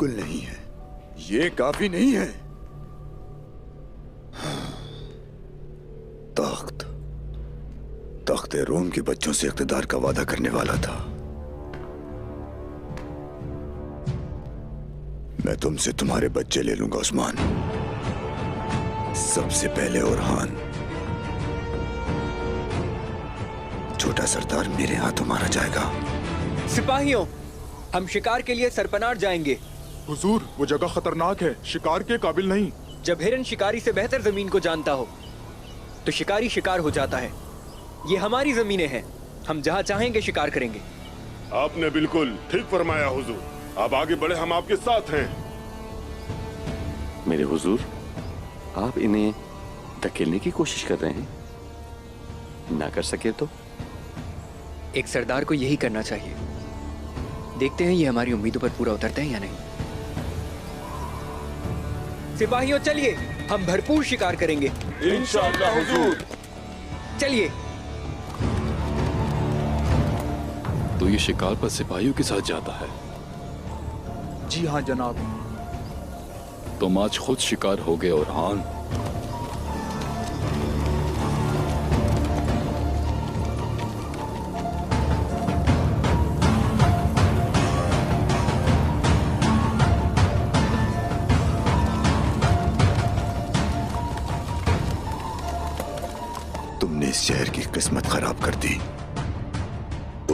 बिल्कुल नहीं है, ये काफी नहीं है। तख्त रोम के बच्चों से इक़्तिदार का वादा करने वाला था। मैं तुमसे तुम्हारे बच्चे ले लूंगा उस्मान। सबसे पहले ओरहान, छोटा सरदार मेरे हाथों मारा जाएगा। सिपाहियों, हम शिकार के लिए सरपनार जाएंगे। हुजूर, वो जगह खतरनाक है, शिकार के काबिल नहीं। जब हिरन शिकारी से बेहतर जमीन को जानता हो तो शिकारी शिकार हो जाता है। ये हमारी जमीनें हैं, हम जहाँ चाहेंगे शिकार करेंगे। आपने बिल्कुल ठीक फरमाया हुजूर। आप आगे बढ़े, हम आपके साथ हैं। मेरे हुजूर, आप इन्हें धकेलने की कोशिश कर रहे हैं, ना कर सके तो? एक सरदार को यही करना चाहिए। देखते हैं ये हमारी उम्मीदों पर पूरा उतरते हैं या नहीं। सिपाहियों चलिए, हम भरपूर शिकार करेंगे इंशाअल्लाह हुजूर। चलिए। तो ये शिकार पर सिपाहियों के साथ जाता है? जी हाँ जनाब। तुम आज खुद शिकार हो गए ओरहान। तुमने इस शहर की किस्मत खराब कर दी,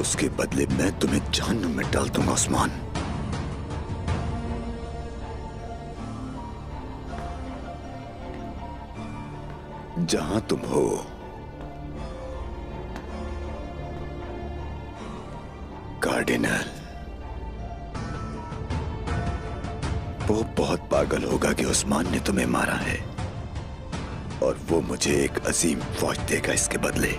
उसके बदले मैं तुम्हें जहन्नुम में डाल दूंगा उस्मान। जहां तुम हो कार्डिनल, वो बहुत पागल होगा कि उस्मान ने तुम्हें मारा है, और वो मुझे एक अजीम फौज देगा इसके बदले,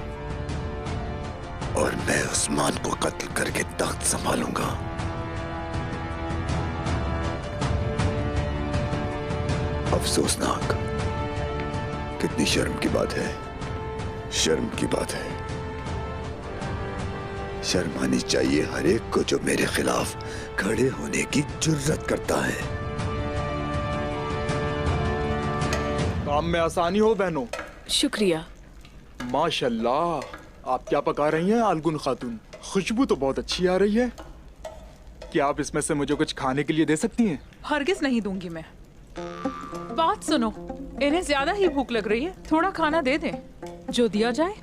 और मैं उस्मान को कत्ल करके तख्त संभालूंगा। अफसोसनाक, कितनी शर्म की बात है, शर्म की बात है। शर्म आनी चाहिए हर एक को जो मेरे खिलाफ खड़े होने की जुर्रत करता है। काम में आसानी हो बहनों। शुक्रिया। माशाल्लाह, आप क्या पका रही हैं अलगुन खातून? खुशबू तो बहुत अच्छी आ रही है। क्या आप इसमें से मुझे कुछ खाने के लिए दे सकती हैं? हरगिज नहीं दूंगी मैं। बात सुनो, इन्हें ज्यादा ही भूख लग रही है, थोड़ा खाना दे दें। जो दिया जाए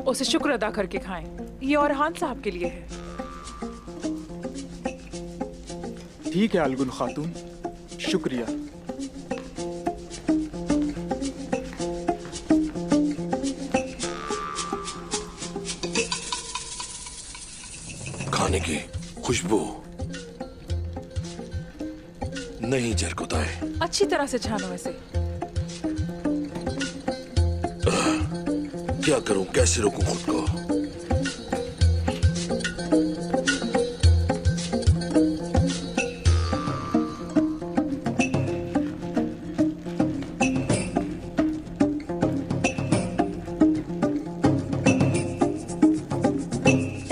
उसे शुक्र अदा करके खाएं। ये ओरहान साहब के लिए है। ठीक है अलगुन खातून, शुक्रिया। खाने की खुशबू नहीं जरकुताए। अच्छी तरह से छानो इसे। क्या करूं, कैसे रोकूं खुद को?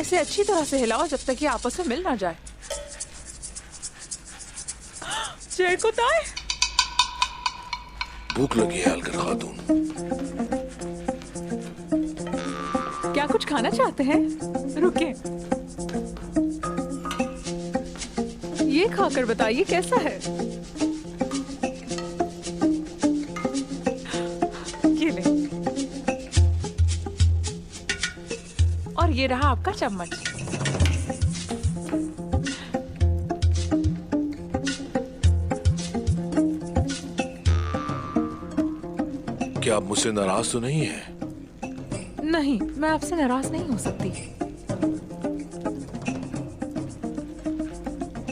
इसे अच्छी तरह से हिलाओ जब तक ये आपस में मिल ना जाए। जरकुताए, भूख लगी है अलगर खातून। क्या कुछ खाना चाहते हैं? रुके, ये खाकर बताइए कैसा है। ये ले, और ये रहा आपका चम्मच। क्या आप मुझसे नाराज तो नहीं है? नहीं, मैं आपसे नाराज नहीं हो सकती।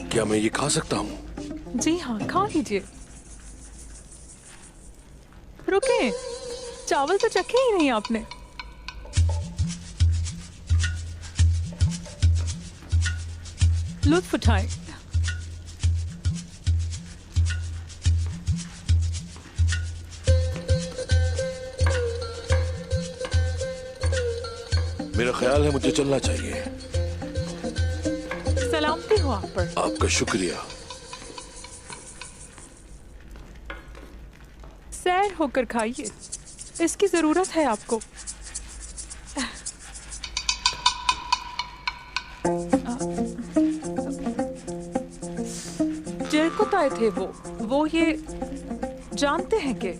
क्या मैं ये खा सकता हूँ? जी हाँ, खा लीजिए। रुके, चावल तो चखे ही नहीं आपने। लुत्फ उठाएं। मेरा ख्याल है मुझे चलना चाहिए। सलामती हो आप पर। आपका शुक्रिया। सैर होकर खाइए, इसकी जरूरत है आपको। जयकुताए थे वो ये जानते हैं कि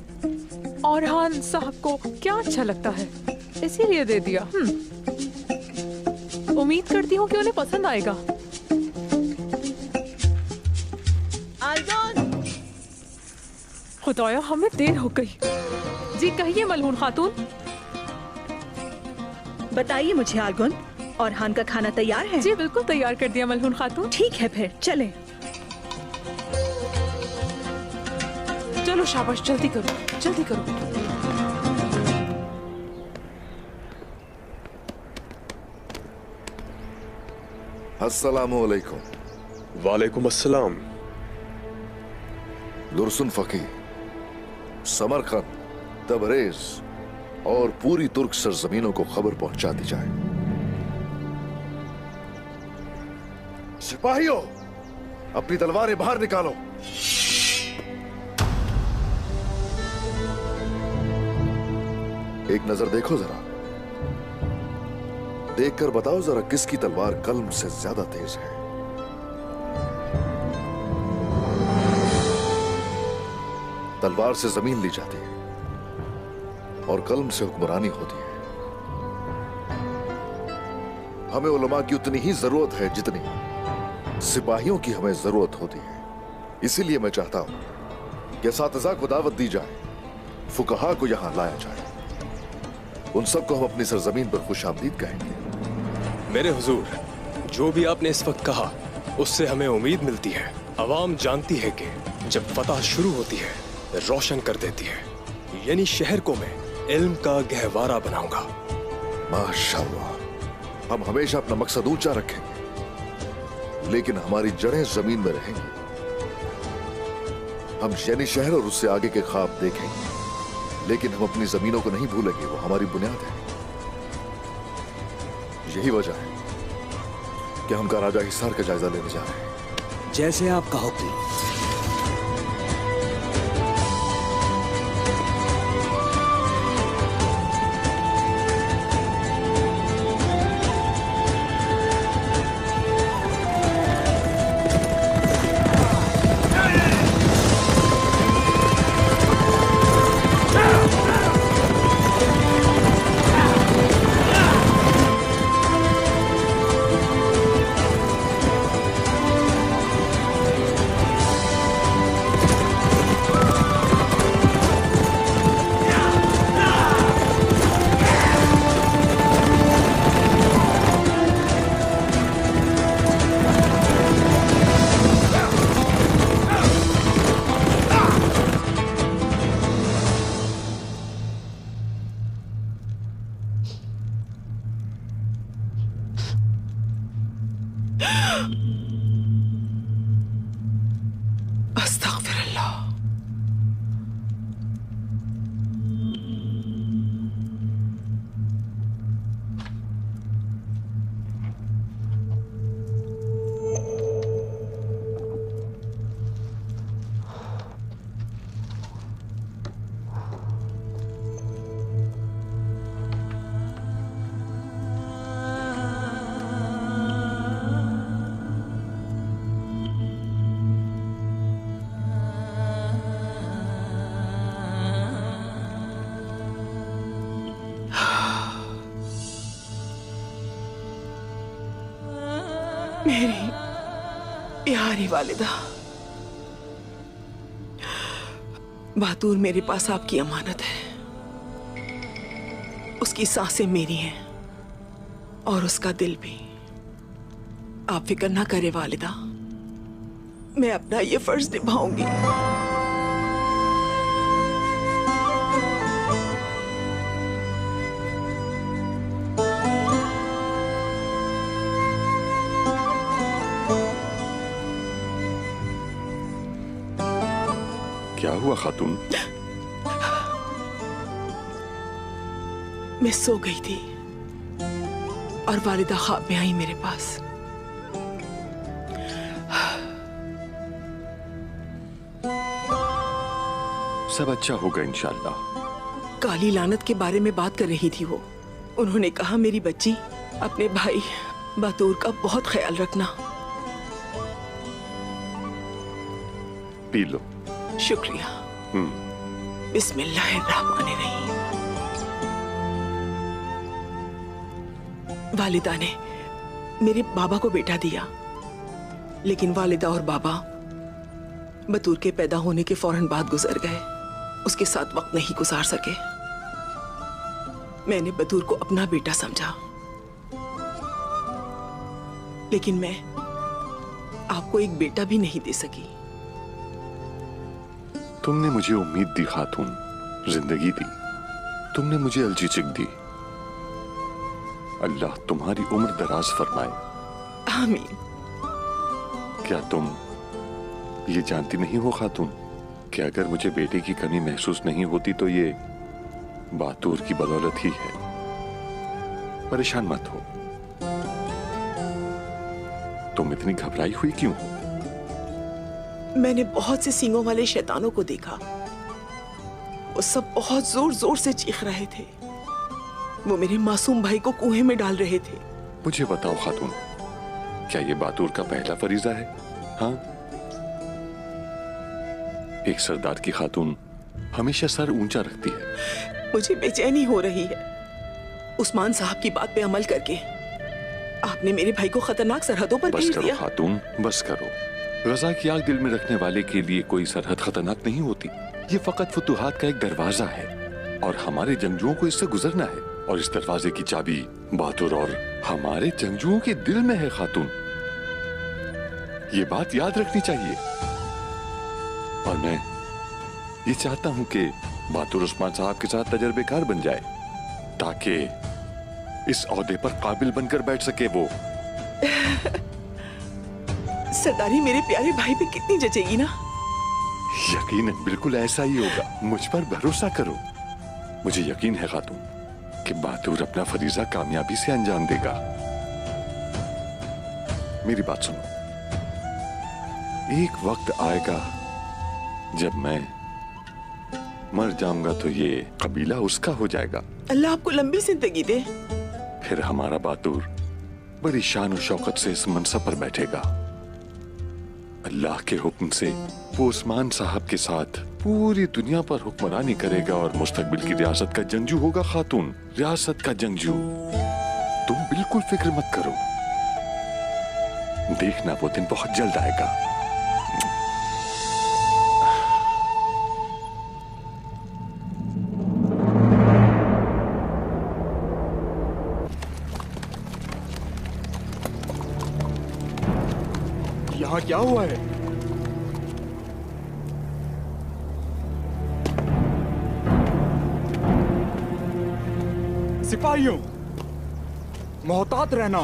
औरहान साहब को क्या अच्छा लगता है, इसीलिए दे दिया। उम्मीद करती हूँ कि उन्हें पसंद आएगा। खुदाया, हमें देर हो गई। जी कहिए मलहून खातून। बताइए मुझे आलगुन, औरहान का खाना तैयार है? जी बिल्कुल तैयार कर दिया मलहून खातून। ठीक है फिर चलें। चलो शाबाश, जल्दी करो जल्दी करो। अस्सलामुअलैकुम। वालेकुम अस्सलाम। दुरसुन फकी, समरकंद, तबरेज और पूरी तुर्क सरजमीनों को खबर पहुंचा दी जाए। सिपाहियों, अपनी तलवारें बाहर निकालो। एक नजर देखो जरा, देखकर बताओ जरा किसकी तलवार कल्म से ज्यादा तेज है। तलवार से जमीन ली जाती है और कल्म से हुक्मरानी होती है। हमें उलमा की उतनी ही जरूरत है जितनी सिपाहियों की हमें जरूरत होती है। इसीलिए मैं चाहता हूं कि असातिज़ा को दावत दी जाए, फुकहा को यहां लाया जाए। उन सबको हम अपनी सरजमीन पर खुशामदीद कहेंगे। मेरे हुजूर, जो भी आपने इस वक्त कहा उससे हमें उम्मीद मिलती है। अवाम जानती है कि जब फतह शुरू होती है रोशन कर देती है, यानी शहर को मैं इल्म का गहवारा बनाऊंगा। माशाअल्लाह, हम हमेशा अपना मकसद ऊंचा रखेंगे, लेकिन हमारी जड़ें जमीन में रहेंगी। हम यानी शहर और उससे आगे के ख्वाब देखेंगे, लेकिन हम अपनी जमीनों को नहीं भूलेंगे, वो हमारी बुनियाद है। यही वजह है कि हम राजा हिसार का जायजा लेने जा रहे हैं। जैसे आप कहोगे। मेरी प्यारी वालिदा, बहादुर मेरे पास आपकी अमानत है। उसकी सांसें मेरी हैं और उसका दिल भी। आप फिक्र ना करें वालिदा, मैं अपना ये फर्ज निभाऊंगी। क्या हुआ खातून? मैं सो गई थी और वालिदा ख्वाब में आई मेरे पास। सब अच्छा होगा इंशाल्लाह। काली लानत के बारे में बात कर रही थी वो। उन्होंने कहा मेरी बच्ची अपने भाई बातूर का बहुत ख्याल रखना। P low. शुक्रिया। बिस्मिल्लाहिर्रहमानिर्रहीम। वालिदा ने मेरे बाबा को बेटा दिया, लेकिन वालिदा और बाबा बतूर के पैदा होने के फौरन बाद गुजर गए। उसके साथ वक्त नहीं गुजार सके। मैंने बतूर को अपना बेटा समझा, लेकिन मैं आपको एक बेटा भी नहीं दे सकी। तुमने मुझे उम्मीद दी खातून, जिंदगी दी। तुमने मुझे अलजीचिक दी। अल्लाह तुम्हारी उम्र दराज फरमाए। आमीन। क्या तुम ये जानती नहीं हो खातून कि अगर मुझे बेटे की कमी महसूस नहीं होती तो ये बातूर की बदौलत ही है। परेशान मत हो। तुम इतनी घबराई हुई क्यों हो? मैंने बहुत से सींगों वाले शैतानों को देखा। वो सब बहुत जोर जोर से चीख रहे थे। वो मेरे मासूम भाई को कुएं में डाल रहे थे। मुझे बताओ खातून, क्या ये बातूर का पहला फरीजा है? हाँ, एक सरदार की खातून हमेशा सर ऊंचा रखती है। मुझे बेचैनी हो रही है। उस्मान साहब की बात पे अमल करके आपने मेरे भाई को खतरनाक सरहदों पर भेज दिया। खातून बस करो। गजा की आग दिल में रखने वाले के लिए कोई सरहद खतरनाक नहीं होती। ये फकत फुतूहात का एक दरवाजा है और हमारे जंगजुओं को इससे गुजरना है। और इस दरवाजे की चाबी बहादुर और हमारे जंगजुओं के दिल में है खातून। ये बात याद रखनी चाहिए। और मैं ये चाहता हूं कि बहादुर उस्मान साहब के साथ तजर्बेकार बन जाए, ताकि इस ओहदे पर काबिल बनकर बैठ सके वो। सरदारी मेरे प्यारे भाई पे कितनी जचेगी ना। यकीनन बिल्कुल ऐसा ही होगा। मुझ पर भरोसा करो। मुझे यकीन है खातून कि बहादुर अपना फरीजा कामयाबी से अंजाम देगा। मेरी बात सुनो। एक वक्त आएगा जब मैं मर जाऊंगा तो ये कबीला उसका हो जाएगा। अल्लाह आपको लंबी जिंदगी दे। फिर हमारा बहादुर बड़ी शान और शौकत से इस मनसब पर बैठेगा। अल्लाह के हुक्म से वो उस्मान साहब के साथ पूरी दुनिया पर हुक्मरानी करेगा और मुस्तकबिल की रियासत का जंगजू होगा खातून। रियासत का जंगजू। तुम बिल्कुल फिक्र मत करो। देखना वो दिन बहुत जल्द आएगा। यहाँ क्या हुआ है? सिपाहियों, मोहतात रहना।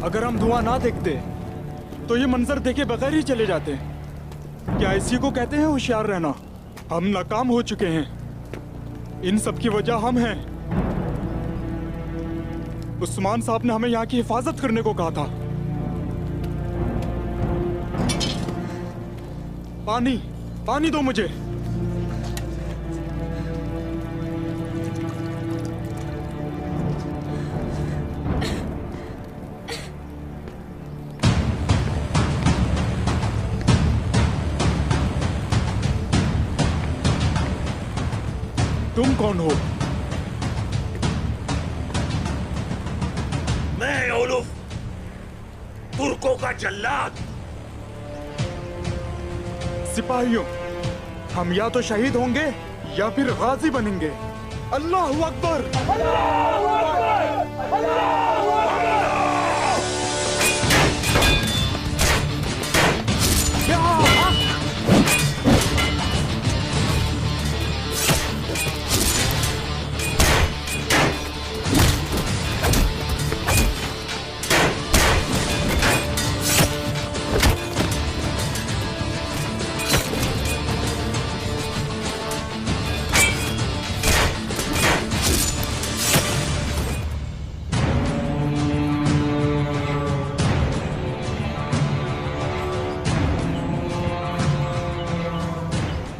अगर हम धुआं ना देखते तो ये मंजर देखे बगैर ही चले जाते। क्या इसी को कहते हैं होशियार रहना? हम नाकाम हो चुके हैं। इन सब की वजह हम हैं। उस्मान साहब ने हमें यहाँ की हिफाजत करने को कहा था। पानी, पानी दो मुझे। तुम कौन हो? मैं ओलुफ, तुर्कों का जल्लाद। सिपाहियों, हम या तो शहीद होंगे या फिर गाजी बनेंगे। अल्लाहू अकबर।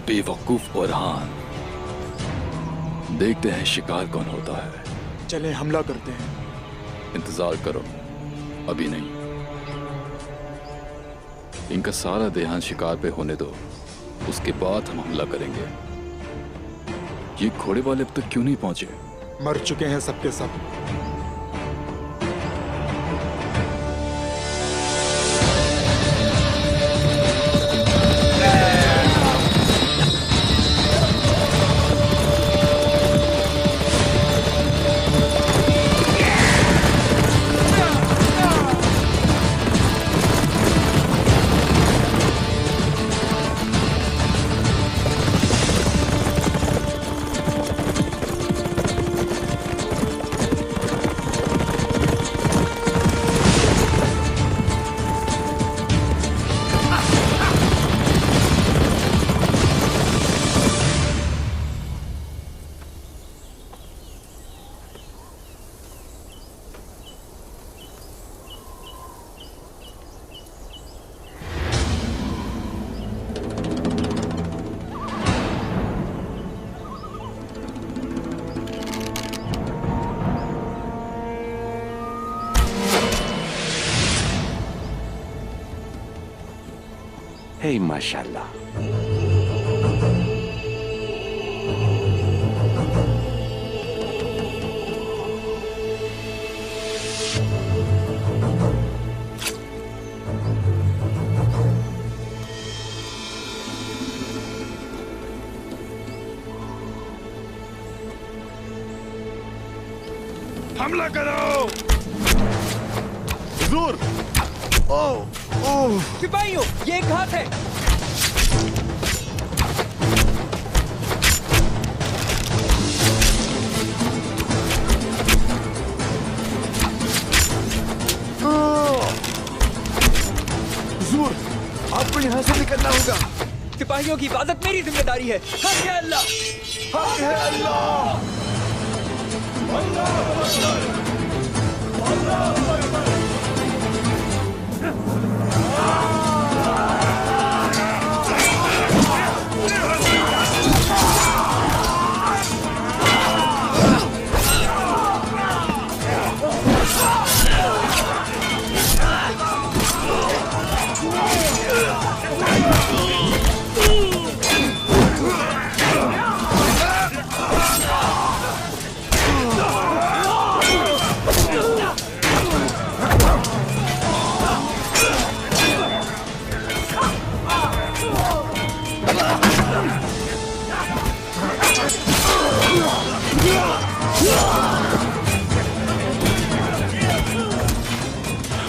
बेवकूफ ओरहान, देखते हैं शिकार कौन होता है। चले हमला करते हैं। इंतजार करो, अभी नहीं। इनका सारा ध्यान शिकार पे होने दो, उसके बाद हम हमला करेंगे। ये घोड़े वाले अब तक क्यों नहीं पहुंचे? मर चुके हैं सबके सब। हे माशाल्लाह। हमला करो। हुजूर! सिपाहियों, ये एक घात है। हुजूर, आपको यहाँ से निकलना होगा। सिपाहियों की हिफाजत मेरी जिम्मेदारी है। हक है अल्लाह। हक है अल्लाह।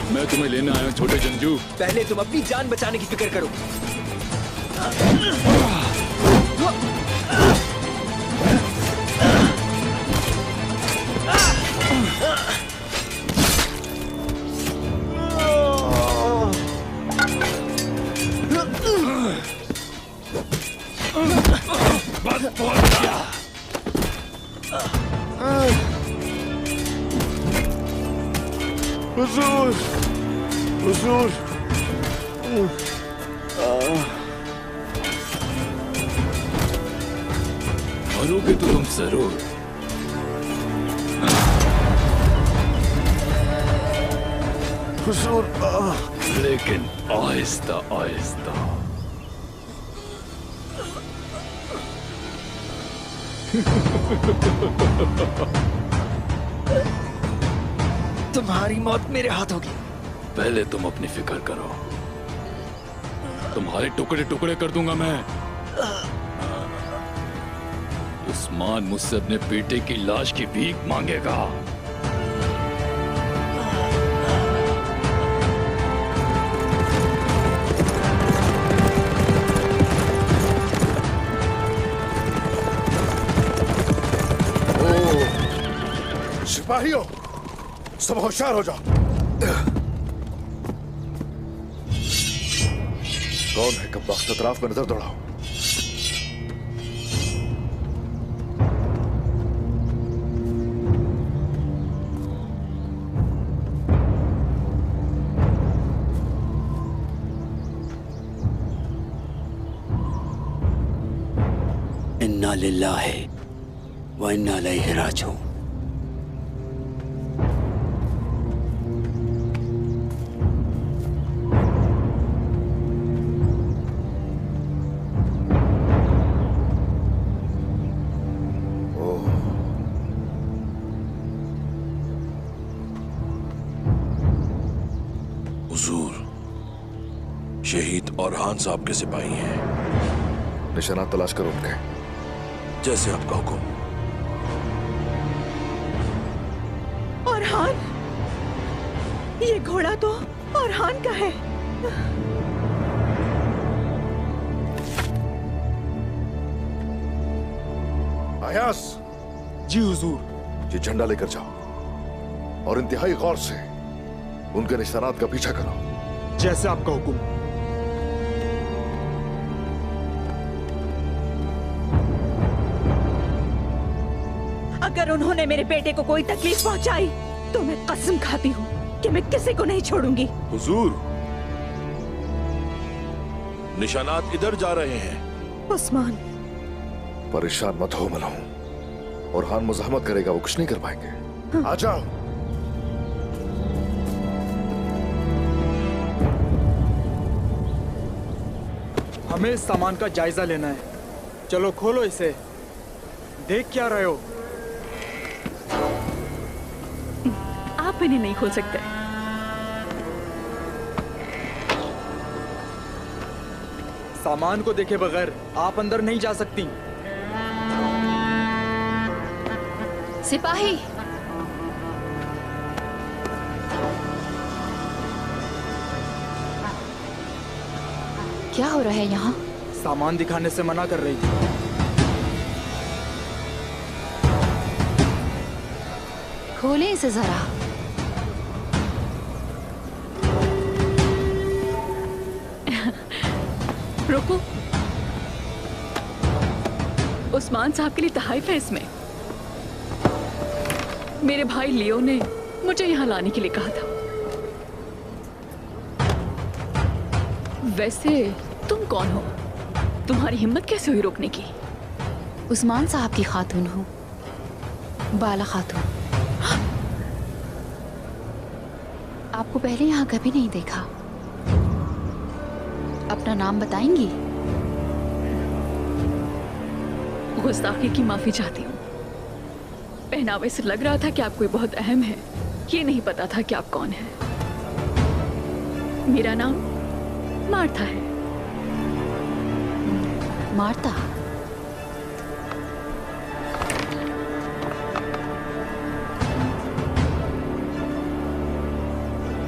मैं तुम्हें लेने आया हूं छोटे जंजू। पहले तुम अपनी जान बचाने की फिक्र करो। बस बहुत किया। हुजूर! हुजूर! मरोगे तो तुम जरूर। हुजूर! लेकिन आहिस्ता आहिस्ता। तुम्हारी मौत मेरे हाथ होगी। पहले तुम अपनी फिक्र करो, तुम्हारे टुकड़े टुकड़े कर दूंगा मैं। उस्मान मुझसे अपने बेटे की लाश की भीख मांगेगा। सिपाहियों, सब होशियार हो जाओ। कौन है कब वक्त? अतराफ में नजर दौड़ाओ। इन्ना लिल्लाहि व इन्ना इलैहि राजिऊन। शहीद औरहान साहब के सिपाही हैं। निशानात तलाश करो उनके। जैसे आपका हुक्म। औरहान, ये घोड़ा तो औरहान का है। अयास। जी हुजूर। ये झंडा लेकर जाओ और इंतहाई गौर से उनके निशानात का पीछा करो। जैसे आपका हुक्म। अगर उन्होंने मेरे बेटे को कोई तकलीफ पहुंचाई तो मैं कसम खाती हूँ कि मैं किसी को नहीं छोड़ूंगी। हुजूर, निशानात इधर जा रहे हैं। उस्मान, परेशान मत हो मलहूम। और हान मुज़ाहमत करेगा, वो कुछ नहीं कर पाएंगे। आ जाओ। हमें इस सामान का जायजा लेना है। चलो खोलो इसे। देख क्या रहे हो? आप इन्हें नहीं खोल सकते। सामान को देखे बगैर आप अंदर नहीं जा सकती। सिपाही, क्या हो रहा है यहाँ? सामान दिखाने से मना कर रही थी। खोले इसे जरा। रुको, उस्मान साहब के लिए तहफ़ है इसमें। मेरे भाई लियो ने मुझे यहाँ लाने के लिए कहा था। वैसे तुम कौन हो? तुम्हारी हिम्मत कैसे हुई रोकने की? उस्मान साहब की खातून हूँ, बाला खातून। आपको पहले यहाँ कभी नहीं देखा। अपना नाम बताएंगी? गुस्ताखी की माफी चाहती हूँ। पहनावे से लग रहा था कि आप कोई बहुत अहम है। ये नहीं पता था कि आप कौन हैं। मेरा नाम मार्था है। मार्था?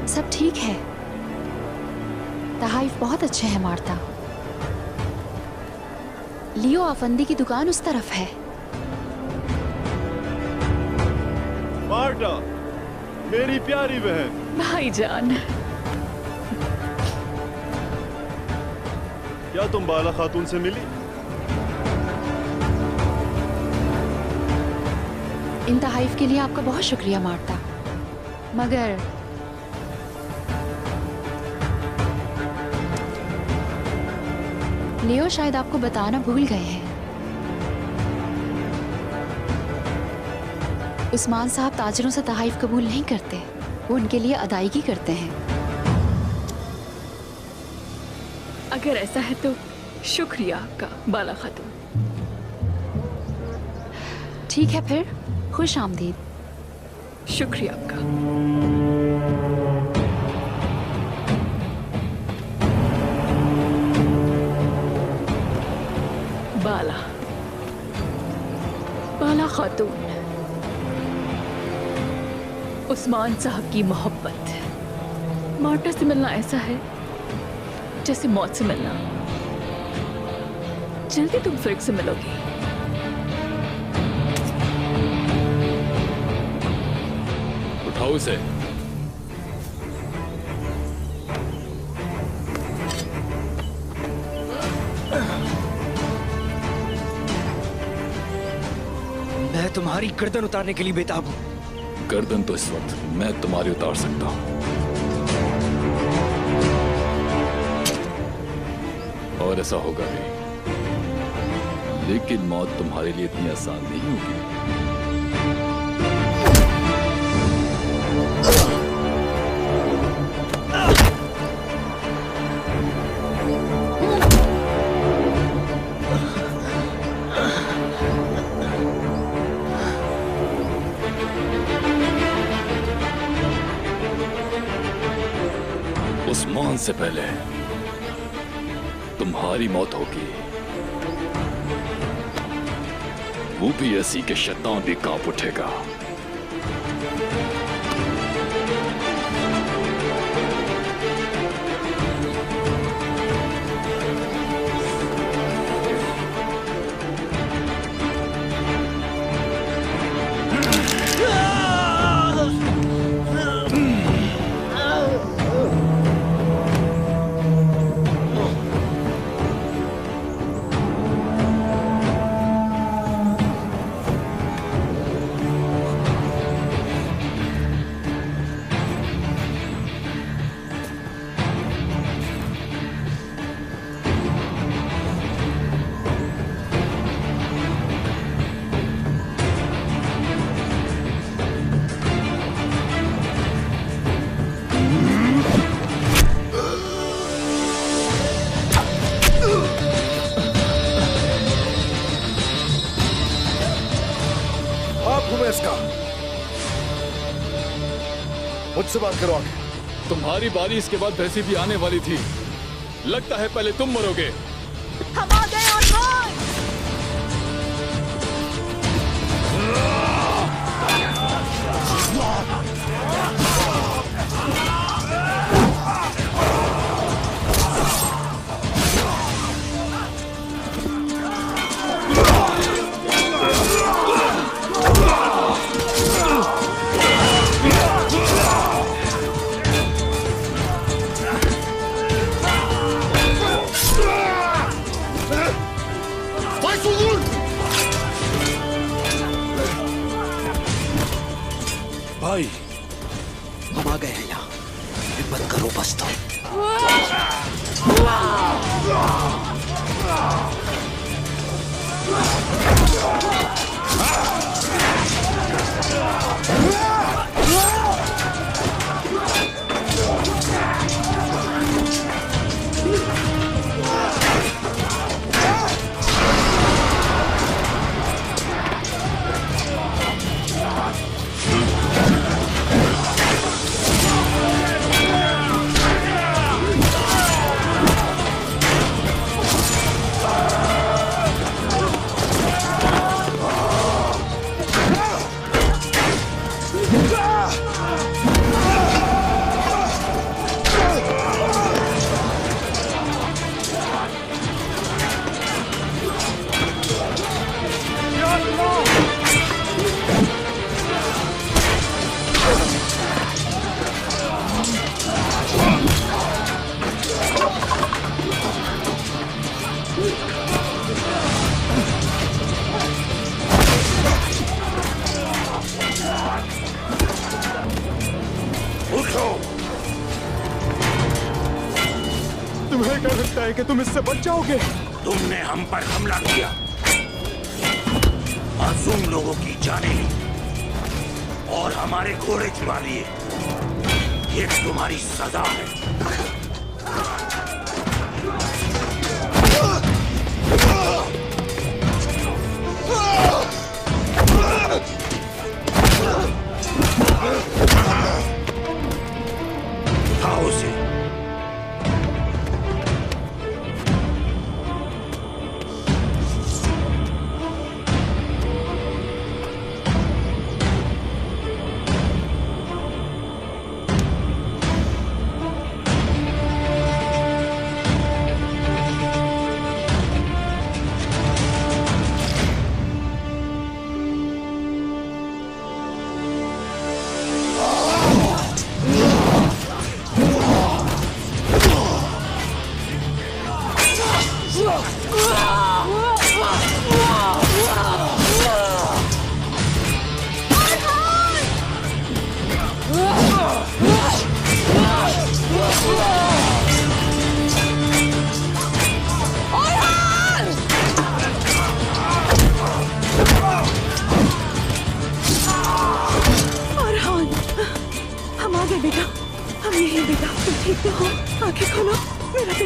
सब ठीक है। तहाइफ बहुत अच्छे हैं मार्था। लियो आफंदी की दुकान उस तरफ है। मार्था, मेरी प्यारी बहन। भाईजान। क्या तुम बाला खातून से मिली? इन तहाइफ के लिए आपका बहुत शुक्रिया मार्था, मगर लियो शायद आपको बताना भूल गए हैं। उस्मान साहब ताजरों से तहाइफ कबूल नहीं करते, वो उनके लिए अदायगी करते हैं। अगर ऐसा है तो शुक्रिया आपका बाला खातून। ठीक है फिर, खुश आमदीद। शुक्रिया आपका। बाला खातून, उस्मान साहब की मोहब्बत। मार्था से मिलना ऐसा है जैसे मौत से मिलना। जल्दी तुम फिर से मिलोगी। उठाओ इसे। मैं तुम्हारी गर्दन उतारने के लिए बेताब हूँ। गर्दन तो इस वक्त मैं तुम्हारी उतार सकता हूँ। और ऐसा होगा भी। लेकिन मौत तुम्हारे लिए इतनी आसान नहीं होगी। उस्मान से पहले तुम्हारी मौत होगी। वो भी ऐसी के शैतान भी कांप उठेगा। मुझसे बात करो आगे। तुम्हारी बारी इसके बाद वैसी भी आने वाली थी। लगता है पहले तुम मरोगे। हम आ गए अरमान। भाई हम आ गए हैं यहाँ। हिम्मत करो बस तो। तुम्हें क्या लगता है कि तुम इससे बच जाओगे? तुमने हम पर हमला किया, मासूम लोगों की जानें ली और हमारे घोड़े चुरा लिए। ये तुम्हारी सजा है। उठाओ उसे।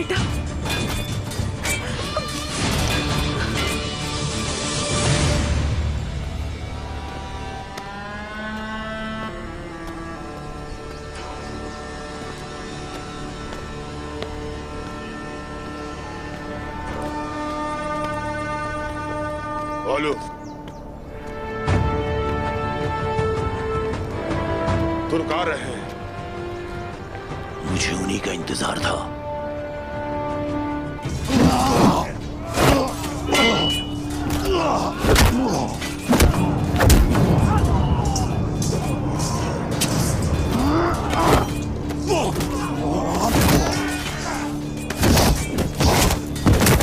बेटा। बोलो। तुम कहाँ रहे हैं? मुझे उन्हीं का इंतजार था।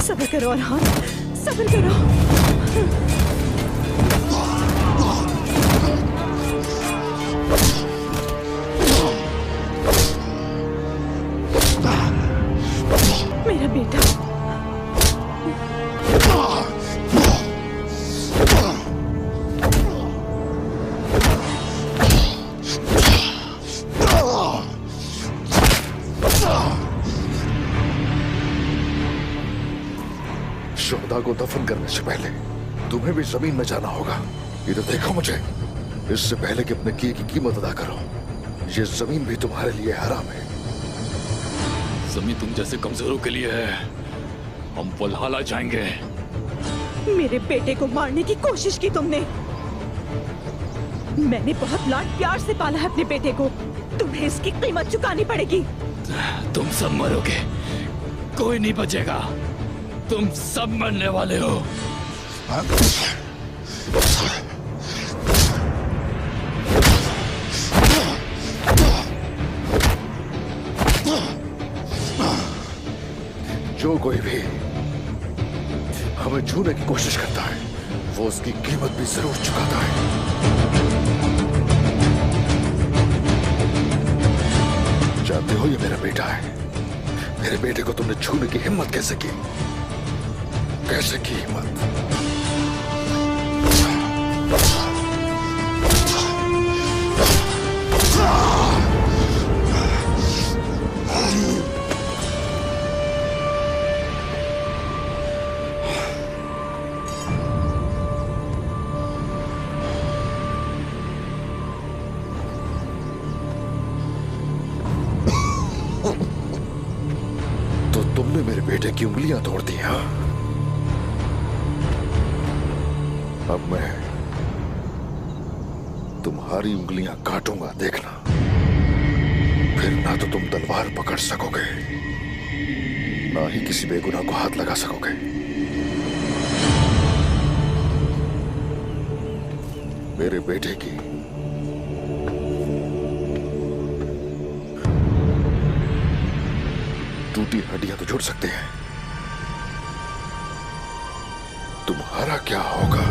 सब्र करो अरहान, सब्र करो। मेरा बेटा। शोधा को दफन करने से पहले तुम्हें भी जमीन में जाना होगा। इधर देखो मुझे। इससे पहले कि अपने किए की कीमत अदा करो, ये जमीन भी तुम्हारे लिए हराम है। जमीन तुम जैसे कमजोरों के लिए है। हम वल्हला जाएंगे। मेरे बेटे को मारने की कोशिश की तुमने। मैंने बहुत लाड प्यार से पाला है अपने बेटे को। तुम्हें इसकी कीमत चुकानी पड़ेगी। तुम सब मरोगे, कोई नहीं बचेगा। तुम सब मरने वाले हो। जो कोई भी हमें छूने की कोशिश करता है, वो उसकी कीमत भी जरूर चुकाता है। जानते हो, ये मेरा बेटा है। मेरे बेटे को तुमने छूने की हिम्मत कैसे की? कैसे की हिम्मत? तो तुमने मेरे बेटे की उंगलियां तोड़ दी। हाँ, अब मैं तुम्हारी उंगलियां काटूंगा, देखना। फिर ना तो तुम तलवार पकड़ सकोगे, ना ही किसी बेगुनाह को हाथ लगा सकोगे। मेरे बेटे की टूटी हड्डियां तो जुड़ सकते हैं, तुम्हारा क्या होगा?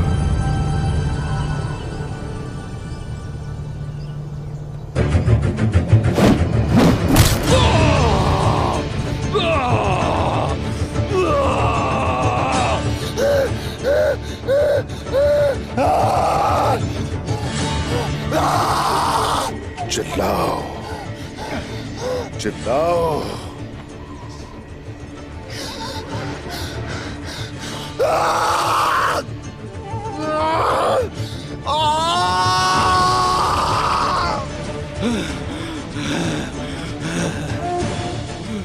चिल्लाओ, चिल्लाओ।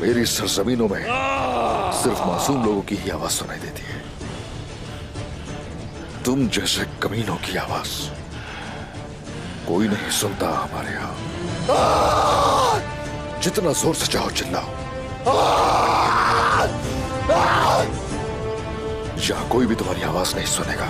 मेरी सरजमीनों में सिर्फ मासूम लोगों की ही आवाज सुनाई देती है। तुम जैसे कमीनों की आवाज कोई नहीं सुनता हमारे यहाँ। जितना जोर से चाहो चिल्लाओ, यहाँ कोई भी तुम्हारी आवाज नहीं सुनेगा।